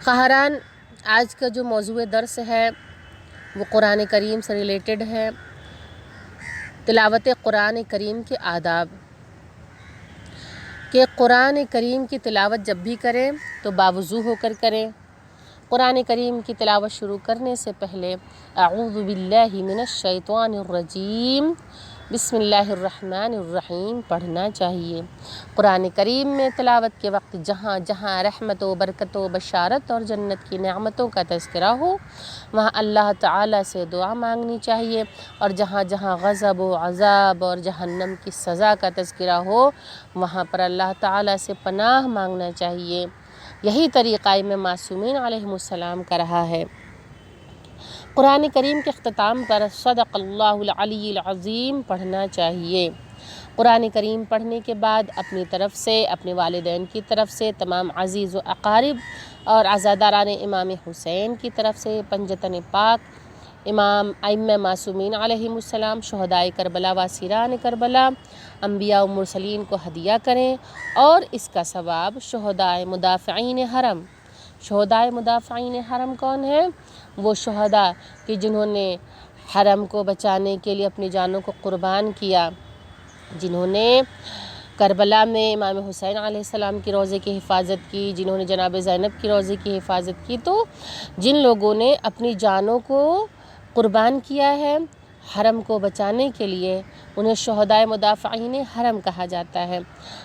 خواہران، آج کا جو موضوع درس ہے وہ قرآن کریم سے ریلیٹڈ ہے۔ تلاوت قرآن کریم کے آداب، کہ قرآن کریم کی تلاوت جب بھی کریں تو باوضو ہو کر کریں۔ قرآن کریم کی تلاوت شروع کرنے سے پہلے اعوذ باللہ من الشیطان الرجیم بسم اللہ الرحمن الرحیم پڑھنا چاہیے۔ قرآن کریم میں تلاوت کے وقت جہاں جہاں رحمت و برکت و بشارت اور جنت کی نعمتوں کا تذکرہ ہو وہاں اللہ تعالیٰ سے دعا مانگنی چاہیے، اور جہاں جہاں غضب و عذاب اور جہنم کی سزا کا تذکرہ ہو وہاں پر اللہ تعالیٰ سے پناہ مانگنا چاہیے۔ یہی طریقہ امام معصومین علیہ السلام کا رہا ہے۔ قرآن کریم کے اختتام پر صدق اللہ العلی العظیم پڑھنا چاہیے۔ قرآن کریم پڑھنے کے بعد اپنی طرف سے، اپنے والدین کی طرف سے، تمام عزیز و اقارب اور عزاداران امام حسین کی طرف سے، پنجتن پاک امام ائمہ معصومین علیہ السلام، شہدائے کربلا و اسیران کربلا، انبیاء و مرسلین کو ہدیہ کریں، اور اس کا ثواب شہدائے مدافعین حرم۔ شہدائے مدافعین حرم کون ہیں؟ وہ شہداء کہ جنہوں نے حرم کو بچانے کے لیے اپنی جانوں کو قربان کیا، جنہوں نے کربلا میں امام حسین علیہ السلام کی روضے کی حفاظت کی، جنہوں نے جناب زینب کی روضے کی حفاظت کی۔ تو جن لوگوں نے اپنی جانوں کو قربان کیا ہے حرم کو بچانے کے لیے، انہیں شہدائے مدافعین حرم کہا جاتا ہے۔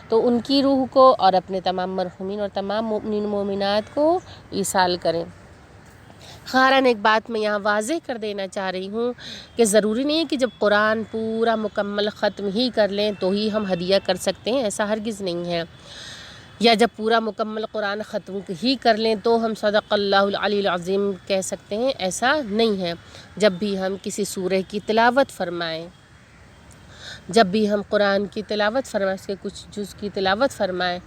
تو ان کی روح کو اور اپنے تمام مرحومین اور تمام مومنین مومنات کو ایصال کریں۔ خواہران، ایک بات میں یہاں واضح کر دینا چاہ رہی ہوں کہ ضروری نہیں ہے کہ جب قرآن پورا مکمل ختم ہی کر لیں تو ہی ہم ہدیہ کر سکتے ہیں، ایسا ہرگز نہیں ہے۔ یا جب پورا مکمل قرآن ختم ہی کر لیں تو ہم صدق اللہ العلی العظیم کہہ سکتے ہیں، ایسا نہیں ہے۔ جب بھی ہم کسی سورہ کی تلاوت فرمائیں، جب بھی ہم قرآن کی تلاوت فرمائیں، اس کے کچھ جز کی تلاوت فرمائیں،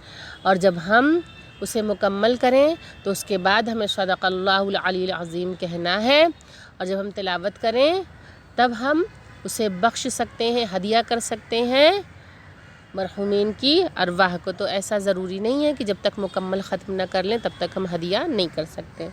اور جب ہم اسے مکمل کریں تو اس کے بعد ہمیں صدق اللہ العلی العظیم کہنا ہے، اور جب ہم تلاوت کریں تب ہم اسے بخش سکتے ہیں، ہدیہ کر سکتے ہیں مرحومین کی ارواح کو۔ تو ایسا ضروری نہیں ہے کہ جب تک مکمل ختم نہ کر لیں تب تک ہم ہدیہ نہیں کر سکتے۔